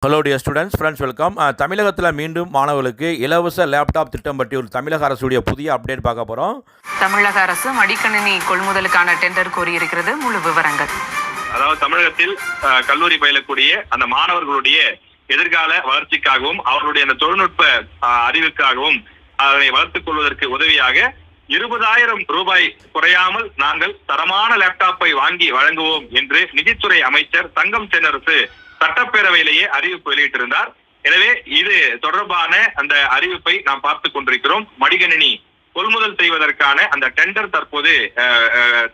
Hello dear students, friends, welcome. தமிழகத்தில் மீண்டும் மாணவர்களுக்கு இலவச லேப்டாப் திட்டம் பற்றி ஒரு தமிழக அரசுடைய புதிய அப்டேட் பார்க்க போகிறோம். தமிழக அரசு மடிக்கணினி கொள்முதலுக்கான டெண்டர் கோரியிருக்கிறது. முழு விவரங்கள். அதாவது தமிழகத்தில் கல்லூரி பயிலக்கூடிய அந்த மாணவர்களுடைய எதிர்கால வளர்ச்சிக்காகவும் அவர்களுடைய அந்த தொழில்நுட்ப அறிவுக்காகவும் அதனை வளர்த்துக் கொள்வதற்கு உதவியாக 20,000 ரூபாய் குறையாமல் நாங்கள் தரமான லேப்டாப்பை வாங்கி வழங்குவோம் என்று நிதித்துறை அமைச்சர் தங்கம் தென்னரசு சட்டப்பேரவையிலேயே அறிவிப்பு வெளியிட்டிருந்தார். எனவே இது தொடர்பான அந்த அறிவிப்பை நாம் பார்த்துக் கொண்டிருக்கிறோம். மடிகணினி கொள்முதல் செய்வதற்கான அந்த டெண்டர் தற்போது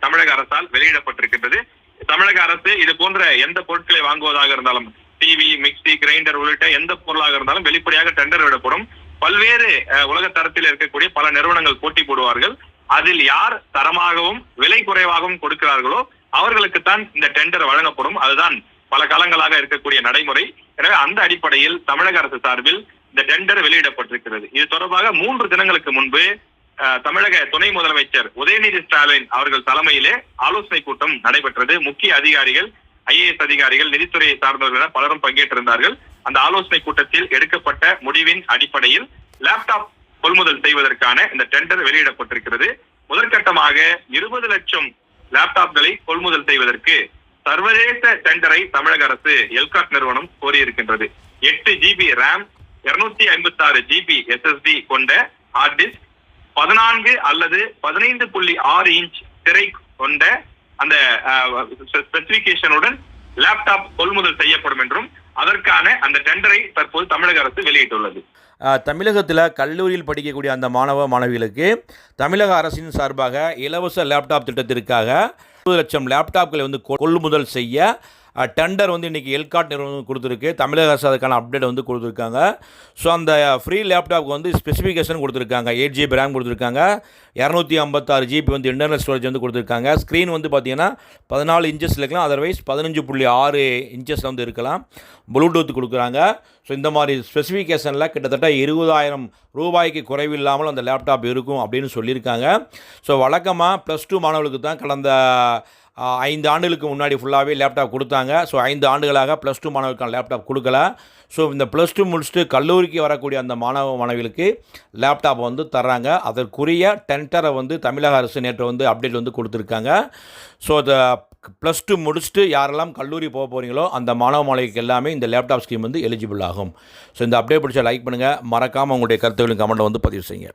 தமிழக அரசால் வெளியிடப்பட்டிருக்கின்றது. தமிழக அரசு இது போன்ற எந்த பொருட்களை வாங்குவதாக இருந்தாலும், டிவி, மிக்சி, கிரைண்டர் உள்ளிட்ட எந்த பொருளாக இருந்தாலும் வெளிப்படையாக டெண்டர் விடப்படும். பல்வேறு உலக தரத்தில் இருக்கக்கூடிய பல நிறுவனங்கள் போட்டி போடுவார்கள். அதில் யார் தரமாகவும் விலை குறைவாகவும் கொடுக்கிறார்களோ அவர்களுக்குத்தான் இந்த டெண்டர் வழங்கப்படும். அதுதான் பல காலங்களாக இருக்கக்கூடிய நடைமுறை. எனவே அந்த அடிப்படையில் தமிழக அரசு சார்பில் இந்த டெண்டர் வெளியிடப்பட்டிருக்கிறது. இது தொடர்பாக 3 தினங்களுக்கு முன்பு தமிழக துணை முதலமைச்சர் உதயநிதி ஸ்டாலின் அவர்கள் தலைமையிலே ஆலோசனை கூட்டம் நடைபெற்றது. முக்கிய அதிகாரிகள், IAS அதிகாரிகள், நிதித்துறையை சார்ந்தவர்கள் என பலரும் பங்கேற்றிருந்தார்கள். அந்த ஆலோசனை கூட்டத்தில் எடுக்கப்பட்ட முடிவின் அடிப்படையில் லேப்டாப் கொள்முதல் செய்வதற்கான இந்த டெண்டர் வெளியிடப்பட்டிருக்கிறது. முதற்கட்டமாக 20 லட்சம் லேப்டாப்களை கொள்முதல் செய்வதற்கு சர்வதேச டெண்டரை தமிழக அரசு எல்காட் நிறுவனம் கோரியிருக்கின்றது. 8 GB RAM, 256 GB SSD கொண்ட ஹார்ட் டிஸ்க், 14 அல்லது 15.6 இன்ச் திரை கொண்ட அந்த ஸ்பெசிபிகேஷனுடன் லேப்டாப் கொள்முதல் செய்யப்படும் என்றும் அதற்கான அந்த டெண்டரை தற்போது தமிழக அரசு வெளியிட்டுள்ளது. தமிழகத்தில் கல்லூரியில் படிக்கக்கூடிய அந்த மாணவ மாணவிகளுக்கு தமிழக அரசின் சார்பாக இலவச லேப்டாப் திட்டத்திற்காக 20 லட்சம் லேப்டாப்களை கொள்முதல் செய்ய டெண்டர் இன்றைக்கி எல்காட் நிறுவனம் கொடுத்துருக்கு. தமிழக அரசு அதுக்கான அப்டேட் கொடுத்துருக்காங்க. ஸோ அந்த ஃப்ரீ லேப்டாப்க்கு ஸ்பெசிஃபிகேஷன் கொடுத்துருக்காங்க. 8 GB RAM கொடுத்துருக்காங்க. 256 GB இன்டர்னல் ஸ்டோரேஜ் கொடுத்துருக்காங்க. ஸ்க்ரீன் பார்த்தீங்கன்னா 14 இன்ச்சஸில் இருக்கலாம், அதர்வைஸ் 15.6 இன்ச்சஸில் இருக்கலாம். ப்ளூடூத் கொடுக்குறாங்க. ஸோ இந்த மாதிரி ஸ்பெசிஃபிகேஷனில் கிட்டத்தட்ட 20,000 ரூபாய்க்கு குறைவில்லாமல் அந்த லேப்டாப் இருக்கும் அப்படின்னு சொல்லியிருக்காங்க. ஸோ வழக்கமாக +2 மாணவர்களுக்கு தான் கடந்த 5 ஆண்டுகளுக்கு முன்னாடி ஃபுல்லாகவே லேப்டாப் கொடுத்தாங்க. ஸோ 5 ஆண்டுகளாக +2 மாணவர்களுக்கான லேப்டாப் கொடுக்கல. ஸோ இந்த +2 முடிச்சுட்டு கல்லூரிக்கு வரக்கூடிய அந்த மாணவ மாணவிகளுக்கு லேப்டாப் தர்றாங்க. அதற்குரிய டெண்டரை தமிழக அரசு நேற்று அப்டேட் கொடுத்துருக்காங்க. ஸோ அதை +2 முடிச்சுட்டு யாரெல்லாம் கல்லூரி போக போகிறீங்களோ அந்த மாணவ மாணவிக்கு எல்லாமே இந்த லேப்டாப் ஸ்கீம் எலிஜிபிள் ஆகும். ஸோ இந்த அப்டேட் பிடிச்சா லைக் பண்ணுங்கள். மறக்காமல் உங்களுடைய கருத்துக்களின் கமெண்ட்டை பதிவு செய்யுங்க.